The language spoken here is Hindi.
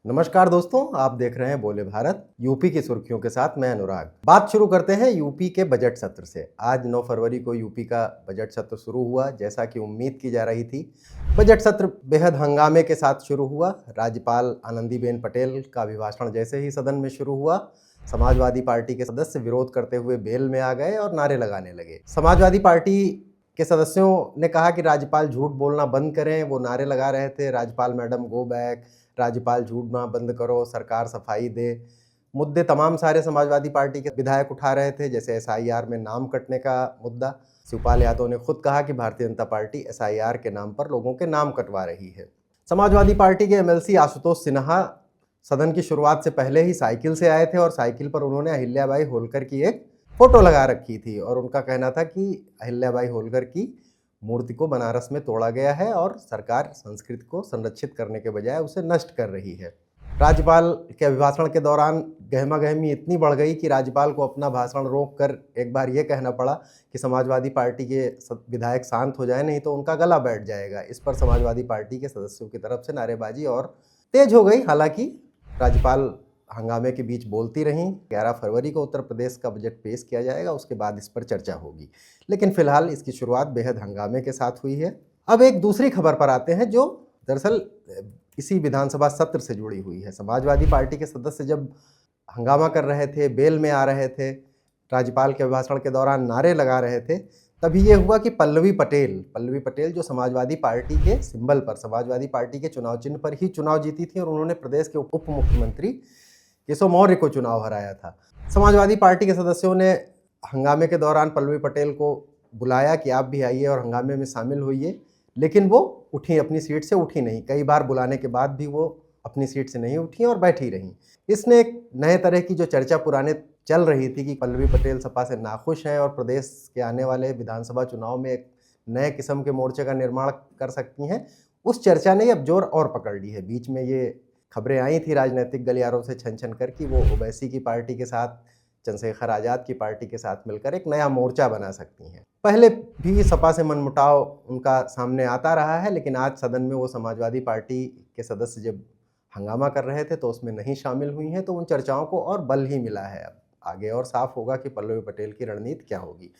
नमस्कार दोस्तों, आप देख रहे हैं बोले भारत। यूपी की सुर्खियों के साथ मैं अनुराग। बात शुरू करते हैं यूपी के बजट सत्र से। आज 9 फरवरी को यूपी का बजट सत्र शुरू हुआ। जैसा कि उम्मीद की जा रही थी, बजट सत्र बेहद हंगामे के साथ शुरू हुआ। राज्यपाल आनंदीबेन पटेल का अभिभाषण जैसे ही सदन में शुरू हुआ, समाजवादी पार्टी के सदस्य विरोध करते हुए बेल में आ गए और नारे लगाने लगे। समाजवादी पार्टी के सदस्यों ने कहा कि राज्यपाल झूठ बोलना बंद करें। वो नारे लगा रहे थे, राज्यपाल मैडम गो बैक, राज्यपाल झूठ ना बंद करो, सरकार सफाई दे। मुद्दे तमाम सारे समाजवादी पार्टी के विधायक उठा रहे थे, जैसे एसआईआर में नाम कटने का मुद्दा। शिवपाल यादव ने खुद कहा कि भारतीय जनता पार्टी एसआईआर के नाम पर लोगों के नाम कटवा रही है। समाजवादी पार्टी के एमएलसी आशुतोष सिन्हा सदन की शुरुआत से पहले ही साइकिल से आए थे और साइकिल पर उन्होंने अहिल्याबाई होलकर की एक फोटो लगा रखी थी और उनका कहना था कि अहिल्याबाई होलकर की मूर्ति को बनारस में तोड़ा गया है और सरकार संस्कृति को संरक्षित करने के बजाय उसे नष्ट कर रही है। राज्यपाल के अभिभाषण के दौरान गहमागहमी इतनी बढ़ गई कि राज्यपाल को अपना भाषण रोककर एक बार ये कहना पड़ा कि समाजवादी पार्टी के विधायक शांत हो जाए, नहीं तो उनका गला बैठ जाएगा। इस पर समाजवादी पार्टी के सदस्यों की तरफ से नारेबाजी और तेज हो गई। हालांकि राज्यपाल हंगामे के बीच बोलती रहीं। 11 फरवरी को उत्तर प्रदेश का बजट पेश किया जाएगा, उसके बाद इस पर चर्चा होगी, लेकिन फिलहाल इसकी शुरुआत बेहद हंगामे के साथ हुई है। अब एक दूसरी खबर पर आते हैं जो दरअसल इसी विधानसभा सत्र से जुड़ी हुई है। समाजवादी पार्टी के सदस्य जब हंगामा कर रहे थे, बेल में आ रहे थे, राज्यपाल के अभिभाषण के दौरान नारे लगा रहे थे, तभी ये हुआ कि पल्लवी पटेल जो समाजवादी पार्टी के सिंबल पर, समाजवादी पार्टी के चुनाव चिन्ह पर ही चुनाव जीती थी और उन्होंने प्रदेश के उप मुख्यमंत्री केशव मौर्य को चुनाव हराया था। समाजवादी पार्टी के सदस्यों ने हंगामे के दौरान पल्लवी पटेल को बुलाया कि आप भी आइए और हंगामे में शामिल होइए, लेकिन वो उठी, अपनी सीट से उठी नहीं। कई बार बुलाने के बाद भी वो अपनी सीट से नहीं उठी और बैठी रहीं। इसने एक नए तरह की जो चर्चा पुराने चल रही थी कि पल्लवी पटेल सपा से नाखुश हैं और प्रदेश के आने वाले विधानसभा चुनाव में एक नए किस्म के मोर्चे का निर्माण कर सकती हैं, उस चर्चा ने अब जोर और पकड़ ली है। बीच में ये खबरें आई थी राजनीतिक गलियारों से छन कर कि वो ओवैसी की पार्टी के साथ, चंद्रशेखर आज़ाद की पार्टी के साथ मिलकर एक नया मोर्चा बना सकती हैं। पहले भी सपा से मनमुटाव उनका सामने आता रहा है, लेकिन आज सदन में वो समाजवादी पार्टी के सदस्य जब हंगामा कर रहे थे तो उसमें नहीं शामिल हुई हैं, तो उन चर्चाओं को और बल ही मिला है। अब आगे और साफ होगा कि पल्लवी पटेल की रणनीति क्या होगी।